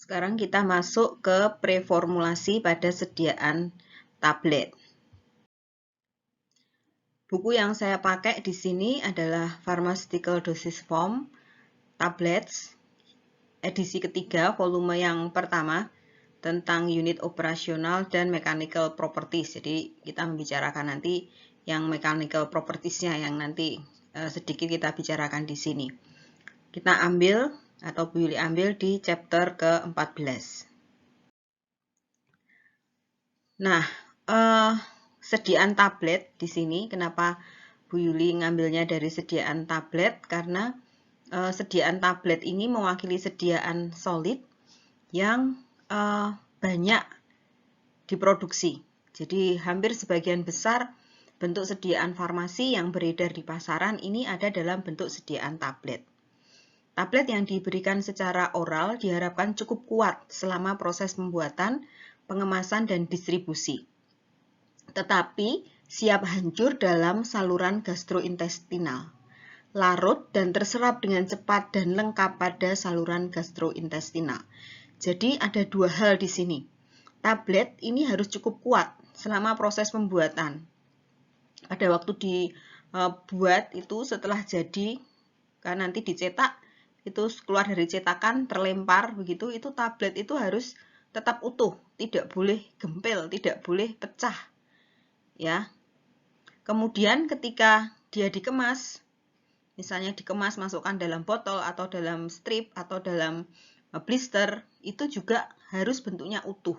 Sekarang kita masuk ke preformulasi pada sediaan tablet. Buku yang saya pakai di sini adalah Pharmaceutical Dosage Form Tablets, edisi ketiga, volume yang pertama, tentang unit operasional dan mechanical properties. Jadi kita membicarakan nanti yang mechanical properties-nya yang nanti sedikit kita bicarakan di sini. Kita ambil atau Bu Yuli ambil di chapter ke-14. Nah, sediaan tablet di sini, kenapa Bu Yuli ngambilnya dari sediaan tablet? Karena sediaan tablet ini mewakili sediaan solid yang banyak diproduksi. Jadi hampir sebagian besar bentuk sediaan farmasi yang beredar di pasaran ini ada dalam bentuk sediaan tablet. Tablet yang diberikan secara oral diharapkan cukup kuat selama proses pembuatan, pengemasan, dan distribusi. Tetapi siap hancur dalam saluran gastrointestinal, larut dan terserap dengan cepat dan lengkap pada saluran gastrointestinal. Jadi ada dua hal di sini. Tablet ini harus cukup kuat selama proses pembuatan. Pada waktu dibuat itu setelah jadi, kan nanti dicetak, itu keluar dari cetakan, terlempar begitu, itu tablet itu harus tetap utuh, tidak boleh gempil, tidak boleh pecah. Ya. Kemudian ketika dia dikemas, misalnya dikemas masukkan dalam botol atau dalam strip atau dalam blister, itu juga harus bentuknya utuh.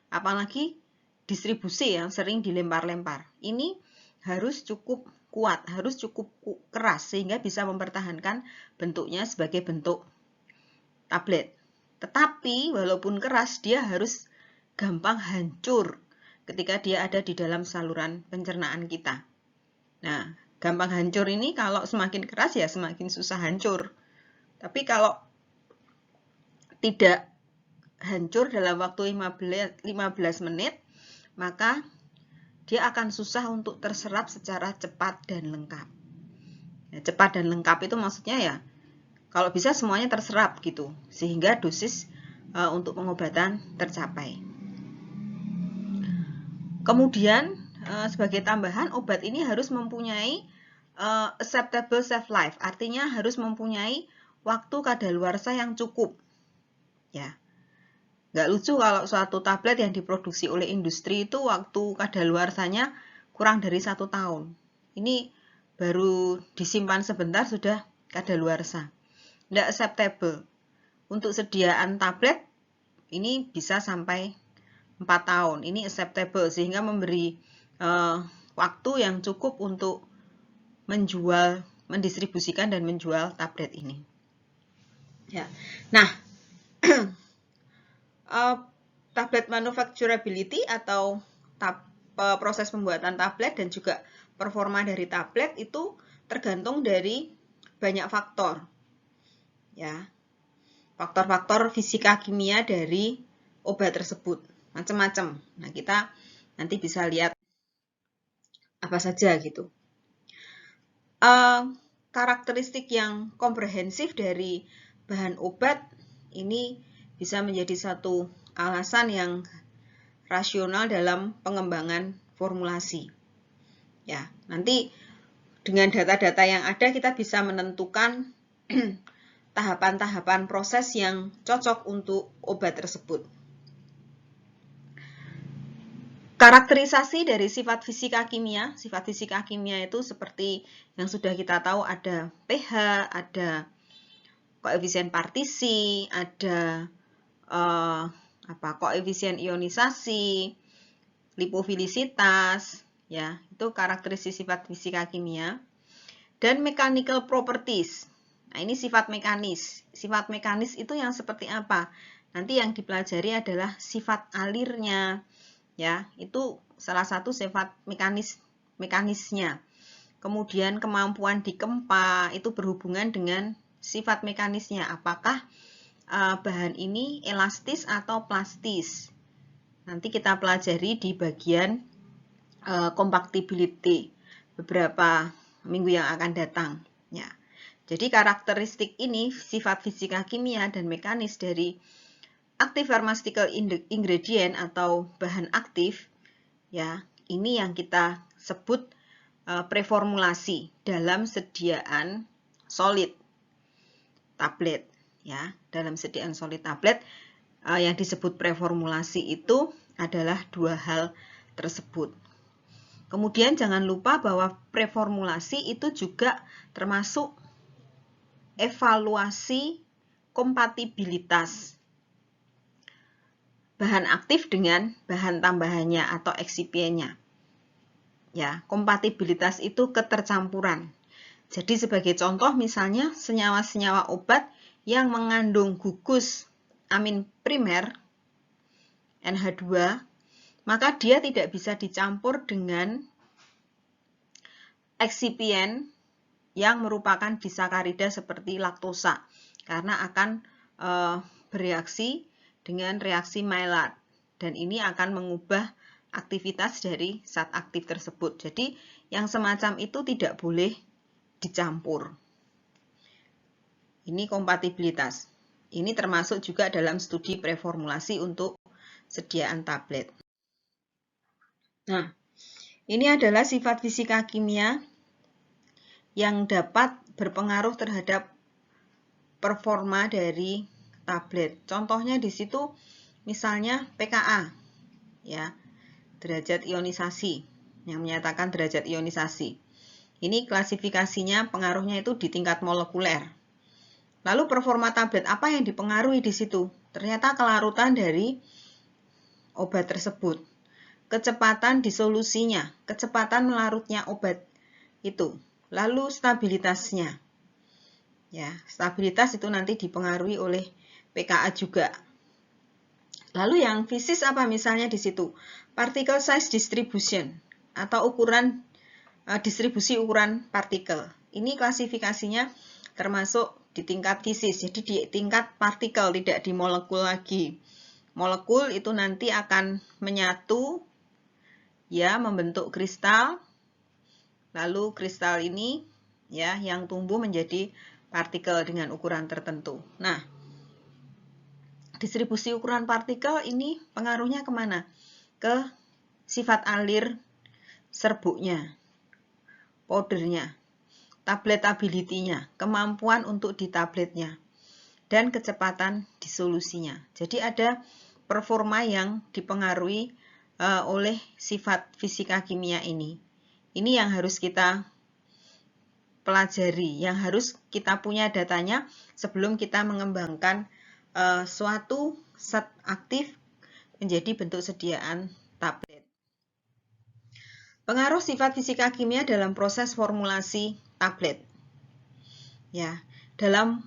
Apalagi distribusi yang sering dilempar-lempar. Ini harus cukup kuat, harus cukup keras sehingga bisa mempertahankan bentuknya sebagai bentuk tablet. Tetapi walaupun keras, dia harus gampang hancur ketika dia ada di dalam saluran pencernaan kita. Nah, gampang hancur ini kalau semakin keras ya semakin susah hancur. Tapi kalau tidak hancur dalam waktu 15 menit, maka dia akan susah untuk terserap secara cepat dan lengkap. Ya, cepat dan lengkap itu maksudnya ya, kalau bisa semuanya terserap gitu, sehingga dosis untuk pengobatan tercapai. Kemudian sebagai tambahan, obat ini harus mempunyai acceptable shelf life, artinya harus mempunyai waktu kadaluarsa yang cukup. Ya, nggak lucu kalau suatu tablet yang diproduksi oleh industri itu waktu kadaluarsanya kurang dari 1 tahun. Ini baru disimpan sebentar sudah kadaluarsa. Nggak acceptable. Untuk sediaan tablet ini bisa sampai 4 tahun. Ini acceptable sehingga memberi waktu yang cukup untuk menjual, mendistribusikan dan menjual tablet ini. Ya. Nah, tablet manufacturability atau proses pembuatan tablet dan juga performa dari tablet itu tergantung dari banyak faktor. Ya. Faktor-faktor fisika kimia dari obat tersebut, macam-macam. Nah, kita nanti bisa lihat apa saja gitu. Karakteristik yang komprehensif dari bahan obat ini bisa menjadi satu alasan yang rasional dalam pengembangan formulasi. Ya, nanti dengan data-data yang ada kita bisa menentukan tahapan-tahapan proses yang cocok untuk obat tersebut. Karakterisasi dari sifat fisika kimia. Sifat fisika kimia itu seperti yang sudah kita tahu, ada pH, ada koefisien partisi, ada koefisien ionisasi, lipofilisitas, ya, itu karakteristik sifat fisika kimia. Dan mechanical properties. Nah, ini sifat mekanis. Sifat mekanis itu yang seperti apa? Nanti yang dipelajari adalah sifat alirnya. Ya, itu salah satu sifat mekanisnya. Kemudian kemampuan dikempa itu berhubungan dengan sifat mekanisnya. Apakah bahan ini elastis atau plastis? Nanti kita pelajari di bagian compactability beberapa minggu yang akan datang. Ya. Jadi karakteristik ini, sifat fisika kimia dan mekanis dari active pharmaceutical ingredient atau bahan aktif, ya, ini yang kita sebut preformulasi dalam sediaan solid tablet, ya. Dalam sediaan solid tablet yang disebut preformulasi itu adalah dua hal tersebut. Kemudian jangan lupa bahwa preformulasi itu juga termasuk evaluasi kompatibilitas bahan aktif dengan bahan tambahannya atau excipientnya. Ya, kompatibilitas itu ketercampuran. Jadi sebagai contoh misalnya senyawa-senyawa obat yang mengandung gugus amin primer NH2, maka dia tidak bisa dicampur dengan eksipien yang merupakan disakarida seperti laktosa karena akan bereaksi dengan reaksi Maillard dan ini akan mengubah aktivitas dari zat aktif tersebut. Jadi yang semacam itu tidak boleh dicampur. Ini kompatibilitas. Ini termasuk juga dalam studi preformulasi untuk sediaan tablet. Nah, ini adalah sifat fisika kimia yang dapat berpengaruh terhadap performa dari tablet. Contohnya di situ misalnya pKa, ya, derajat ionisasi, yang menyatakan derajat ionisasi. Ini klasifikasinya pengaruhnya itu di tingkat molekuler. Lalu performa tablet apa yang dipengaruhi di situ? Ternyata kelarutan dari obat tersebut, kecepatan disolusinya, kecepatan melarutnya obat itu, lalu stabilitasnya. Ya, stabilitas itu nanti dipengaruhi oleh pKa juga. Lalu yang fisis apa misalnya di situ? Particle size distribution atau ukuran distribusi ukuran partikel. Ini klasifikasinya termasuk di tingkat fisis, jadi di tingkat partikel, tidak di molekul lagi. Molekul itu nanti akan menyatu, ya, membentuk kristal. Lalu kristal ini, ya, yang tumbuh menjadi partikel dengan ukuran tertentu. Nah, distribusi ukuran partikel ini pengaruhnya kemana? Ke sifat alir serbuknya, powdernya, tabletability-nya, kemampuan untuk di tabletnya, dan kecepatan disolusinya. Jadi ada performa yang dipengaruhi oleh sifat fisika kimia ini. Ini yang harus kita pelajari, yang harus kita punya datanya sebelum kita mengembangkan suatu zat aktif menjadi bentuk sediaan tablet. Pengaruh sifat fisika kimia dalam proses formulasi tablet. Ya, dalam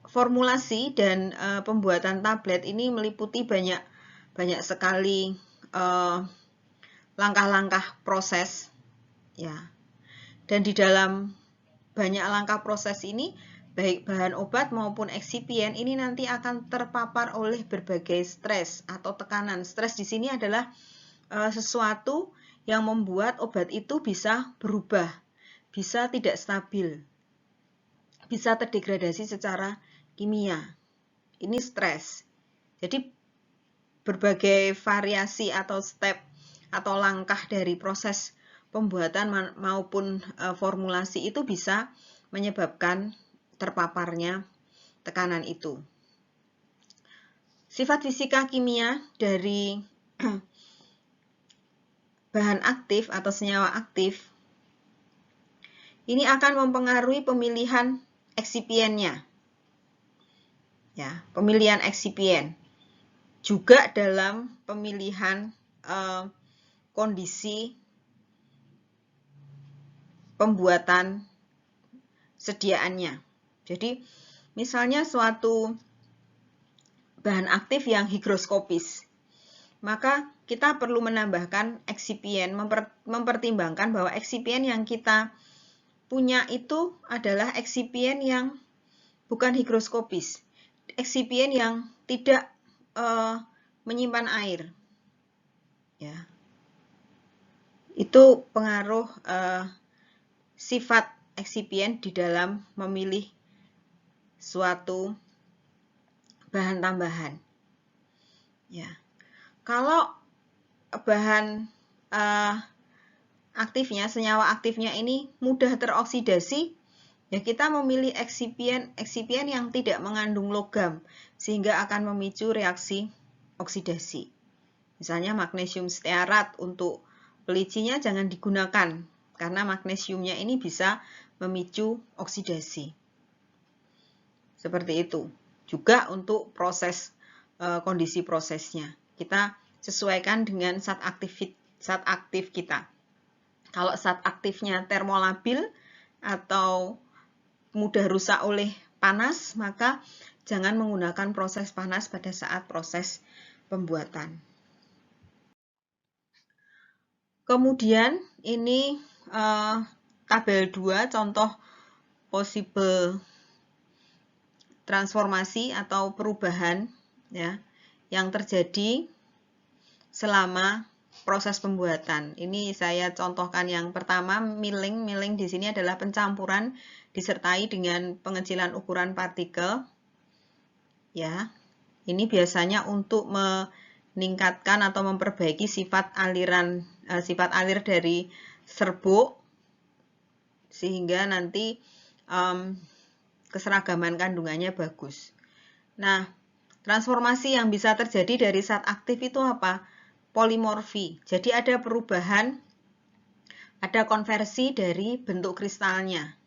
formulasi dan pembuatan tablet ini meliputi banyak sekali langkah-langkah proses, ya. Dan di dalam banyak langkah proses ini, baik bahan obat maupun eksipien ini nanti akan terpapar oleh berbagai stres atau tekanan. Stres di sini adalah sesuatu yang membuat obat itu bisa berubah, bisa tidak stabil, bisa terdegradasi secara kimia. Ini stres. Jadi berbagai variasi atau step atau langkah dari proses pembuatan maupun formulasi itu bisa menyebabkan terpaparnya tekanan itu. Sifat fisika kimia dari bahan aktif atau senyawa aktif ini akan mempengaruhi pemilihan eksipiennya. Ya, pemilihan eksipien. Juga dalam pemilihan kondisi pembuatan sediaannya. Jadi, misalnya suatu bahan aktif yang higroskopis, maka kita perlu menambahkan eksipien, mempertimbangkan bahwa eksipien yang kita punya itu adalah eksipien yang bukan higroskopis, eksipien yang tidak menyimpan air. Ya. Itu pengaruh sifat eksipien di dalam memilih suatu bahan tambahan. Ya, kalau bahan aktifnya, senyawa aktifnya ini mudah teroksidasi, ya kita memilih eksipien yang tidak mengandung logam, sehingga akan memicu reaksi oksidasi. Misalnya magnesium stearat, untuk pelicinya jangan digunakan, karena magnesiumnya ini bisa memicu oksidasi. Seperti itu. Juga untuk proses kondisi prosesnya, kita sesuaikan dengan zat aktif kita. Kalau zat aktifnya termolabil atau mudah rusak oleh panas, maka jangan menggunakan proses panas pada saat proses pembuatan. Kemudian ini tabel 2 contoh possible transformasi atau perubahan ya yang terjadi selama proses pembuatan. Ini saya contohkan yang pertama, milling. Milling di sini adalah pencampuran disertai dengan pengecilan ukuran partikel. Ya, ini biasanya untuk meningkatkan atau memperbaiki sifat alir dari serbuk, sehingga nanti keseragaman kandungannya bagus. Nah, transformasi yang bisa terjadi dari zat aktif itu apa? Polimorfi. Jadi ada perubahan, ada konversi dari bentuk kristalnya.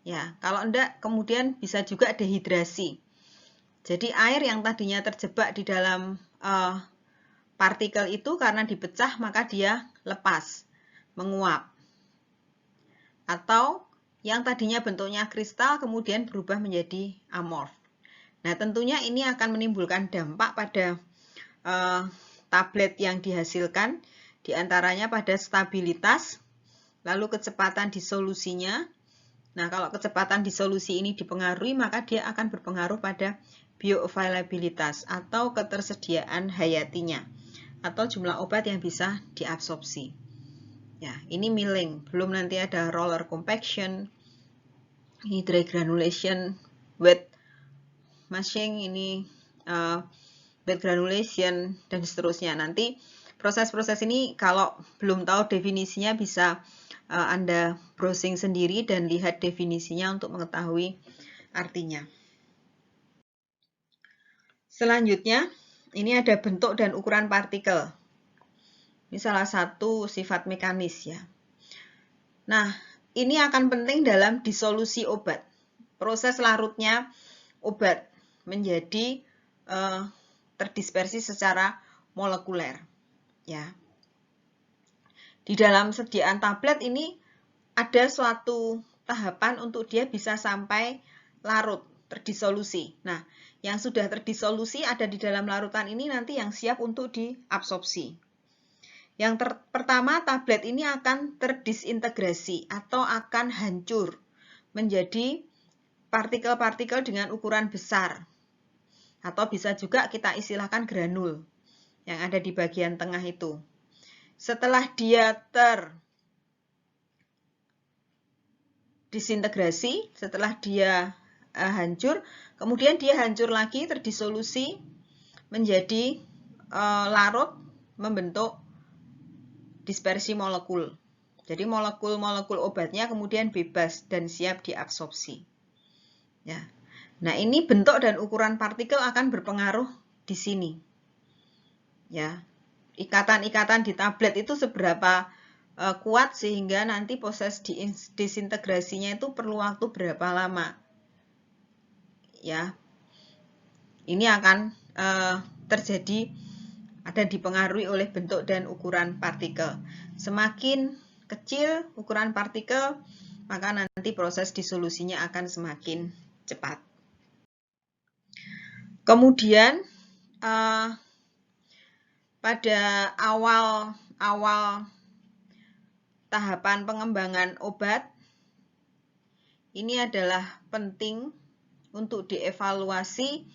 Ya, kalau enggak kemudian bisa juga dehidrasi. Jadi air yang tadinya terjebak di dalam partikel itu karena dipecah maka dia lepas, menguap. Atau yang tadinya bentuknya kristal kemudian berubah menjadi amorf. Nah, tentunya ini akan menimbulkan dampak pada tablet yang dihasilkan, diantaranya pada stabilitas, lalu kecepatan disolusinya. Nah, kalau kecepatan disolusi ini dipengaruhi, maka dia akan berpengaruh pada bioavailabilitas atau ketersediaan hayatinya, atau jumlah obat yang bisa diabsorpsi. Ya, ini milling. Belum nanti ada roller compaction, ini dry granulation, wet mashing, ini wet granulation, dan seterusnya. Nanti proses-proses ini kalau belum tahu definisinya bisa Anda browsing sendiri dan lihat definisinya untuk mengetahui artinya. Selanjutnya, ini ada bentuk dan ukuran partikel. Ini salah satu sifat mekanis ya. Nah, ini akan penting dalam disolusi obat. Proses larutnya obat menjadi terdispersi secara molekuler. Ya. Di dalam sediaan tablet ini ada suatu tahapan untuk dia bisa sampai larut, terdisolusi. Nah, yang sudah terdisolusi ada di dalam larutan ini nanti yang siap untuk diabsorpsi. Yang pertama, tablet ini akan terdisintegrasi atau akan hancur menjadi partikel-partikel dengan ukuran besar. Atau bisa juga kita istilahkan granul yang ada di bagian tengah itu. Setelah dia terdisintegrasi, setelah dia hancur, kemudian dia hancur lagi, terdisolusi menjadi larut, membentuk dispersi molekul. Jadi molekul-molekul obatnya kemudian bebas dan siap diabsorpsi. Ya. Nah, ini bentuk dan ukuran partikel akan berpengaruh di sini. Ya. Ikatan-ikatan di tablet itu seberapa kuat sehingga nanti proses disintegrasinya itu perlu waktu berapa lama. Ya. Ini akan terjadi, ada dipengaruhi oleh bentuk dan ukuran partikel. Semakin kecil ukuran partikel, maka nanti proses disolusinya akan semakin cepat. Kemudian pada awal tahapan pengembangan obat, ini adalah penting untuk dievaluasi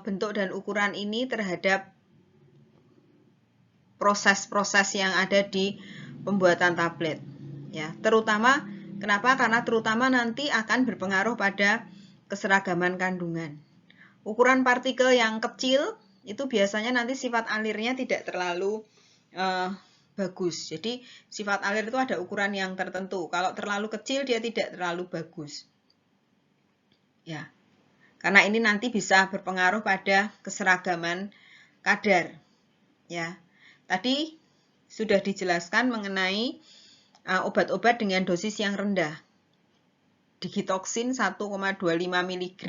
bentuk dan ukuran ini terhadap proses-proses yang ada di pembuatan tablet. Ya, terutama kenapa? Karena terutama nanti akan berpengaruh pada keseragaman kandungan. Ukuran partikel yang kecil itu biasanya nanti sifat alirnya tidak terlalu bagus. Jadi sifat alir itu ada ukuran yang tertentu. Kalau terlalu kecil dia tidak terlalu bagus. Ya. Karena ini nanti bisa berpengaruh pada keseragaman kadar. Ya. Tadi sudah dijelaskan mengenai obat-obat dengan dosis yang rendah. Digitoxin 1,25 mg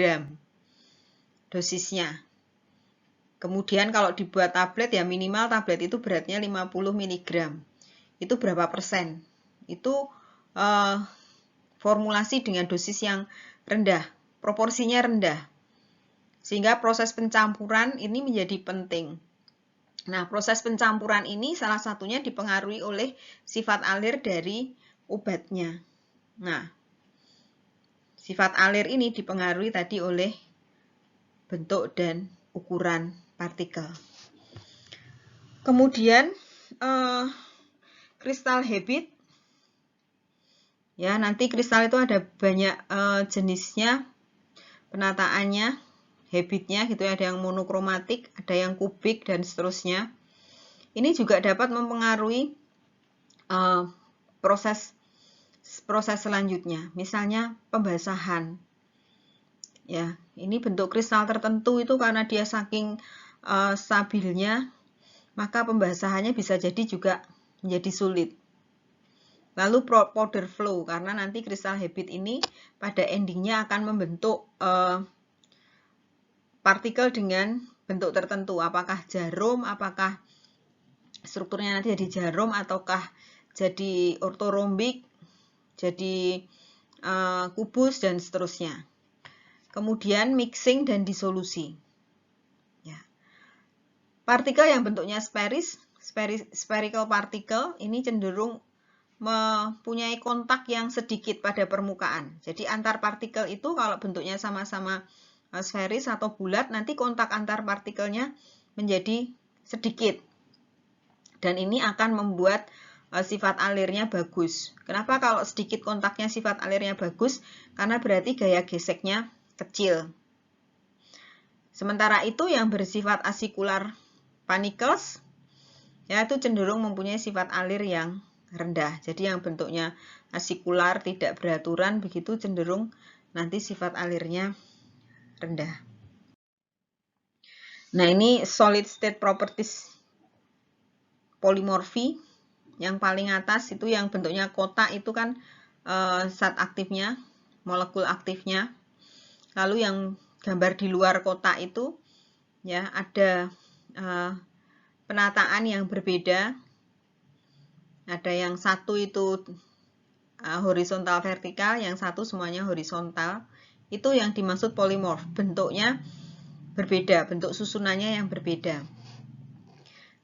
dosisnya. Kemudian kalau dibuat tablet ya minimal tablet itu beratnya 50 mg. Itu berapa persen? Itu formulasi dengan dosis yang rendah, proporsinya rendah. Sehingga proses pencampuran ini menjadi penting. Nah, proses pencampuran ini salah satunya dipengaruhi oleh sifat alir dari obatnya. Nah, sifat alir ini dipengaruhi tadi oleh bentuk dan ukuran partikel. Kemudian kristal habit, ya nanti kristal itu ada banyak jenisnya, penataannya, habitnya gitu ya, ada yang monokromatik, ada yang kubik dan seterusnya. Ini juga dapat mempengaruhi proses selanjutnya, misalnya pembasahan. Ya, ini bentuk kristal tertentu itu karena dia saking stabilnya, maka pembasahannya bisa jadi juga menjadi sulit. Lalu powder flow, karena nanti kristal habit ini pada endingnya akan membentuk partikel dengan bentuk tertentu. Apakah jarum, apakah strukturnya nanti jadi jarum, ataukah jadi ortorombik, jadi kubus, dan seterusnya. Kemudian mixing dan disolusi. Ya. Partikel yang bentuknya spherical particle ini cenderung mempunyai kontak yang sedikit pada permukaan. Jadi antar partikel itu kalau bentuknya sama-sama sferis atau bulat, nanti kontak antar partikelnya menjadi sedikit. Dan ini akan membuat sifat alirnya bagus. Kenapa kalau sedikit kontaknya sifat alirnya bagus? Karena berarti gaya geseknya kecil. Sementara itu yang bersifat asikular panicles ya itu cenderung mempunyai sifat alir yang rendah. Jadi yang bentuknya asikular tidak beraturan begitu cenderung nanti sifat alirnya rendah. Nah, ini solid state properties polimorfi. Yang paling atas itu yang bentuknya kotak itu kan zat aktifnya, molekul aktifnya. Lalu yang gambar di luar kotak itu ya ada penataan yang berbeda. Ada yang satu itu horizontal vertikal, yang satu semuanya horizontal. Itu yang dimaksud polimorf. Bentuknya berbeda, bentuk susunannya yang berbeda.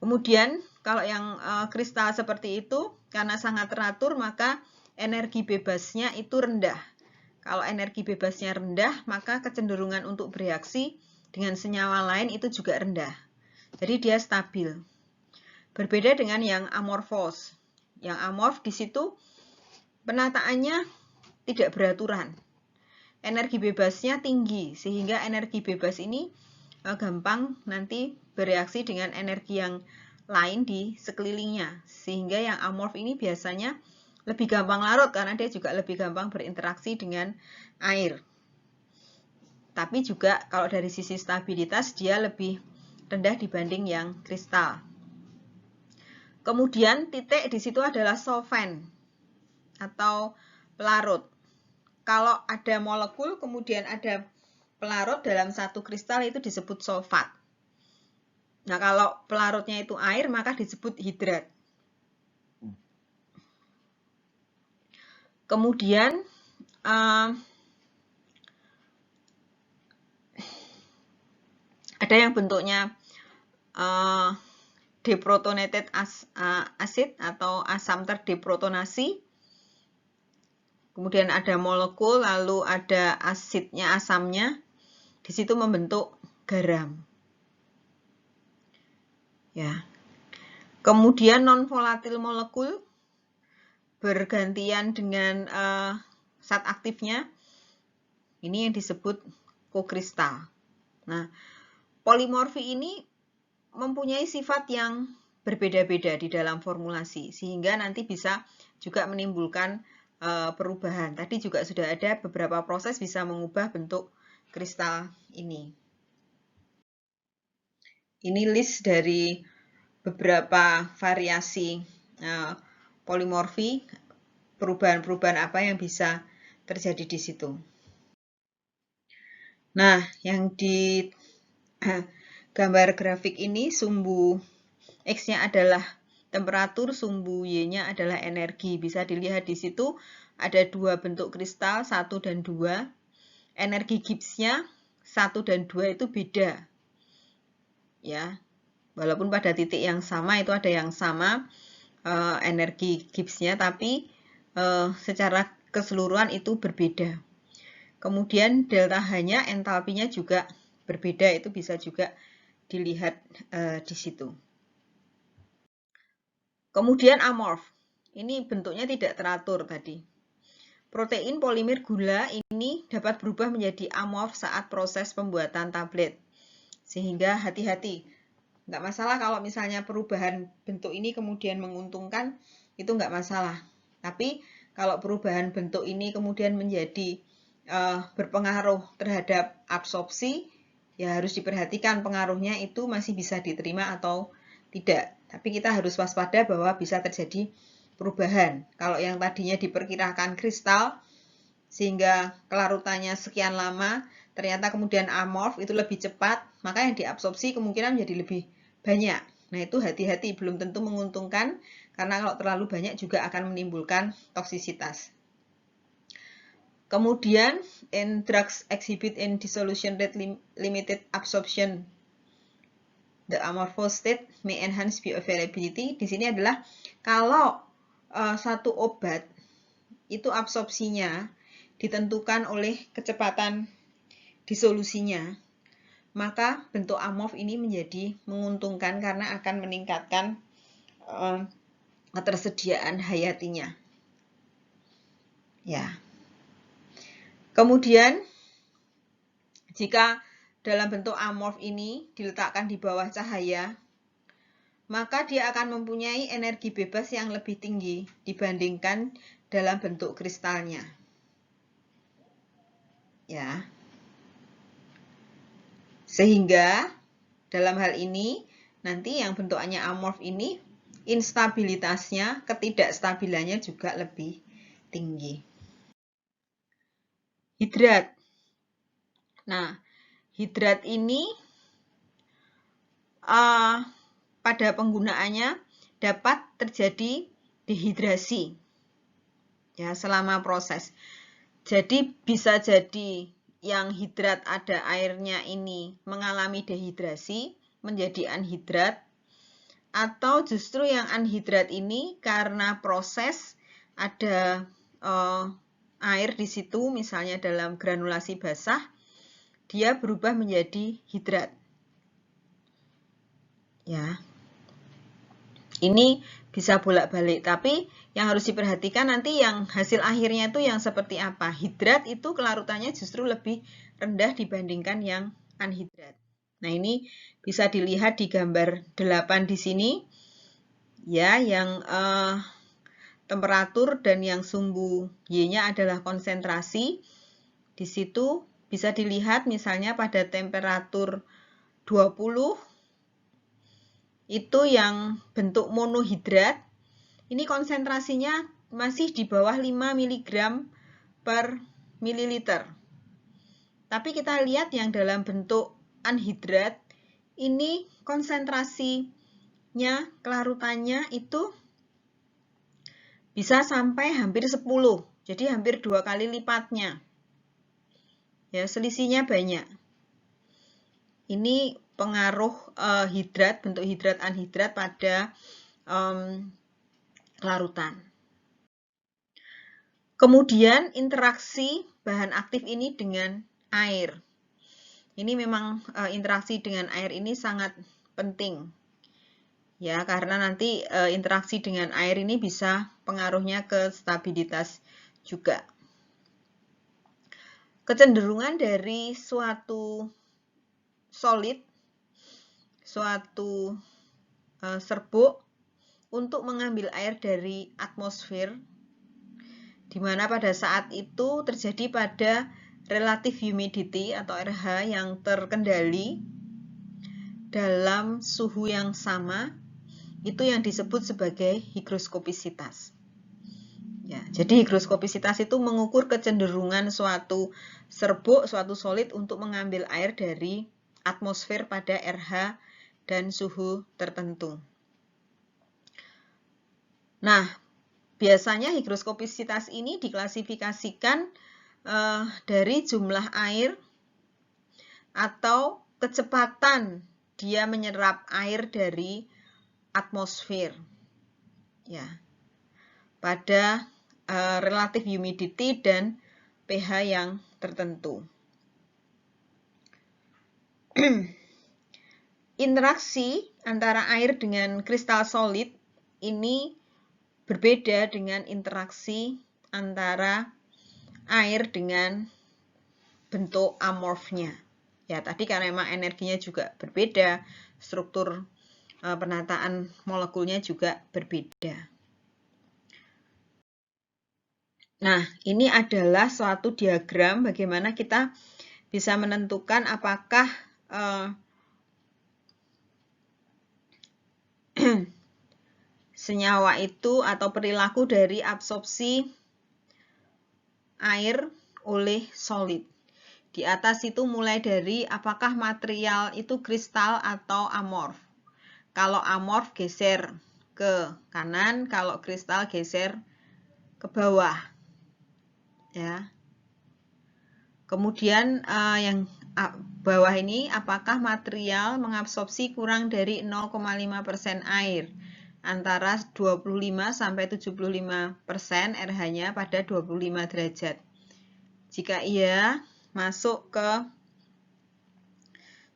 Kemudian kalau yang kristal seperti itu karena sangat teratur maka energi bebasnya itu rendah. Kalau energi bebasnya rendah, maka kecenderungan untuk bereaksi dengan senyawa lain itu juga rendah. Jadi dia stabil. Berbeda dengan yang amorfos. Yang amorf di situ penataannya tidak beraturan. Energi bebasnya tinggi, sehingga energi bebas ini gampang nanti bereaksi dengan energi yang lain di sekelilingnya. Sehingga yang amorf ini biasanya lebih gampang larut karena dia juga lebih gampang berinteraksi dengan air. Tapi juga kalau dari sisi stabilitas dia lebih rendah dibanding yang kristal. Kemudian titik di situ adalah solvent atau pelarut. Kalau ada molekul kemudian ada pelarut dalam satu kristal itu disebut solvat. Nah, kalau pelarutnya itu air maka disebut hidrat. Kemudian ada yang bentuknya deprotonated acid atau asam terdeprotonasi. Kemudian ada molekul, lalu ada asidnya, asamnya. Di situ membentuk garam. Ya. Kemudian non-volatil molekul bergantian dengan zat aktifnya. Ini yang disebut kokristal. Nah, polimorfi ini mempunyai sifat yang berbeda-beda di dalam formulasi, sehingga nanti bisa juga menimbulkan perubahan. Tadi juga sudah ada beberapa proses bisa mengubah bentuk kristal ini. Ini list dari beberapa variasi polimorfi, perubahan-perubahan apa yang bisa terjadi di situ. Nah, yang di gambar grafik ini sumbu X-nya adalah temperatur, sumbu Y-nya adalah energi. Bisa dilihat di situ ada dua bentuk kristal, 1 dan 2. Energi Gibbsnya 1 dan 2 itu beda. Ya. Walaupun pada titik yang sama itu ada yang sama energi Gibbsnya, tapi secara keseluruhan itu berbeda. Kemudian delta H-nya, entalpinya juga berbeda, itu bisa juga dilihat di situ. Kemudian amorf, ini bentuknya tidak teratur tadi. Protein polimer gula ini dapat berubah menjadi amorf saat proses pembuatan tablet. Sehingga hati-hati, nggak masalah kalau misalnya perubahan bentuk ini kemudian menguntungkan, itu nggak masalah. Tapi kalau perubahan bentuk ini kemudian menjadi berpengaruh terhadap absorpsi, ya harus diperhatikan pengaruhnya itu masih bisa diterima atau tidak. Tapi kita harus waspada bahwa bisa terjadi perubahan. Kalau yang tadinya diperkirakan kristal, sehingga kelarutannya sekian lama, ternyata kemudian amorf itu lebih cepat, maka yang diabsorpsi kemungkinan menjadi lebih banyak. Nah, itu hati-hati, belum tentu menguntungkan, karena kalau terlalu banyak juga akan menimbulkan toksisitas. Kemudian, in drugs exhibit in dissolution rate limited absorption, the amorphous state may enhance bioavailability. Di sini adalah kalau satu obat itu absorpsinya ditentukan oleh kecepatan disolusinya, maka bentuk amorf ini menjadi menguntungkan karena akan meningkatkan ketersediaan hayatinya. Ya. Kemudian, jika dalam bentuk amorf ini diletakkan di bawah cahaya, maka dia akan mempunyai energi bebas yang lebih tinggi dibandingkan dalam bentuk kristalnya. Ya. Sehingga dalam hal ini nanti yang bentukannya amorf ini instabilitasnya, ketidakstabilannya juga lebih tinggi. Hidrat. Nah, hidrat ini pada penggunaannya dapat terjadi dehidrasi ya selama proses. Jadi bisa jadi yang hidrat ada airnya ini mengalami dehidrasi menjadi anhidrat, atau justru yang anhidrat ini karena proses ada air di situ, misalnya dalam granulasi basah, dia berubah menjadi hidrat. Ya. Ini bisa bolak-balik, tapi yang harus diperhatikan nanti yang hasil akhirnya itu yang seperti apa. Hidrat itu kelarutannya justru lebih rendah dibandingkan yang anhidrat. Nah, ini bisa dilihat di gambar 8 di sini. Ya, yang temperatur dan yang sumbu Y-nya adalah konsentrasi. Di situ bisa dilihat misalnya pada temperatur 20 itu yang bentuk monohidrat, ini konsentrasinya masih di bawah 5 mg per mililiter. Tapi kita lihat yang dalam bentuk anhidrat, ini konsentrasinya, kelarutannya itu bisa sampai hampir 10. Jadi hampir 2 kali lipatnya. Ya, selisihnya banyak. Ini pengaruh hidrat, bentuk hidrat anhidrat pada larutan. Kemudian interaksi bahan aktif ini dengan air. Ini memang interaksi dengan air ini sangat penting. Ya, karena nanti interaksi dengan air ini bisa pengaruhnya ke stabilitas juga. Kecenderungan dari suatu solid suatu serbuk untuk mengambil air dari atmosfer, di mana pada saat itu terjadi pada relative humidity atau RH yang terkendali dalam suhu yang sama, itu yang disebut sebagai higroskopisitas. Ya, jadi higroskopisitas itu mengukur kecenderungan suatu serbuk, suatu solid untuk mengambil air dari atmosfer pada RH dan suhu tertentu. Nah, biasanya higroskopisitas ini diklasifikasikan dari jumlah air atau kecepatan dia menyerap air dari atmosfer, ya, pada relative humidity dan pH yang tertentu. Interaksi antara air dengan kristal solid ini berbeda dengan interaksi antara air dengan bentuk amorfnya. Ya, tadi karena memang energinya juga berbeda, struktur penataan molekulnya juga berbeda. Nah, ini adalah suatu diagram bagaimana kita bisa menentukan apakah senyawa itu atau perilaku dari absorpsi air oleh solid. Di atas itu mulai dari apakah material itu kristal atau amorf. Kalau amorf geser ke kanan, kalau kristal geser ke bawah. Ya. Kemudian yang bawah ini apakah material mengabsorpsi kurang dari 0,5% air antara 25 sampai 75% RH-nya pada 25 derajat. Jika iya, masuk ke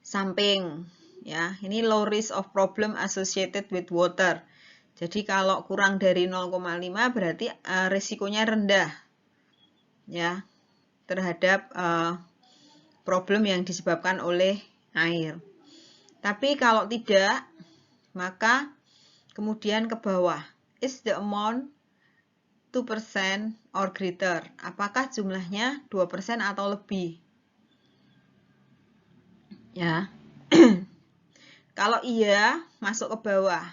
samping, ya. Ini low risk of problem associated with water. Jadi kalau kurang dari 0,5 berarti risikonya rendah, ya, terhadap problem yang disebabkan oleh air. Tapi kalau tidak, maka kemudian ke bawah. Is the amount 2% or greater? Apakah jumlahnya 2% atau lebih? Ya. Kalau iya, masuk ke bawah.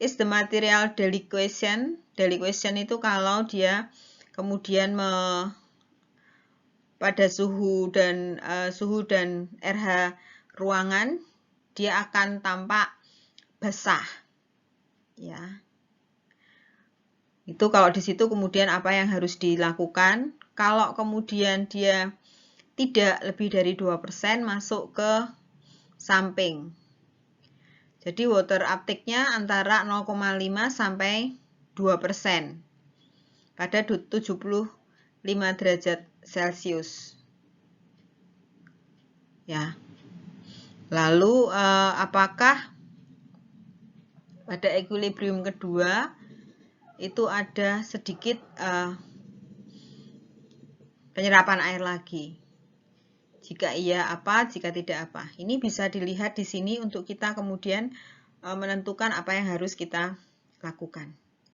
Is the material deliquescent? Deliquescent itu kalau dia kemudian pada suhu dan RH ruangan dia akan tampak basah, ya. Itu kalau di situ kemudian apa yang harus dilakukan? Kalau kemudian dia tidak lebih dari 2%, masuk ke samping. Jadi water uptake-nya antara 0,5 sampai 2% pada 75 derajat Celcius. Ya. Lalu apakah pada equilibrium kedua itu ada sedikit penyerapan air lagi? Jika iya apa, jika tidak apa. Ini bisa dilihat di sini untuk kita kemudian menentukan apa yang harus kita lakukan.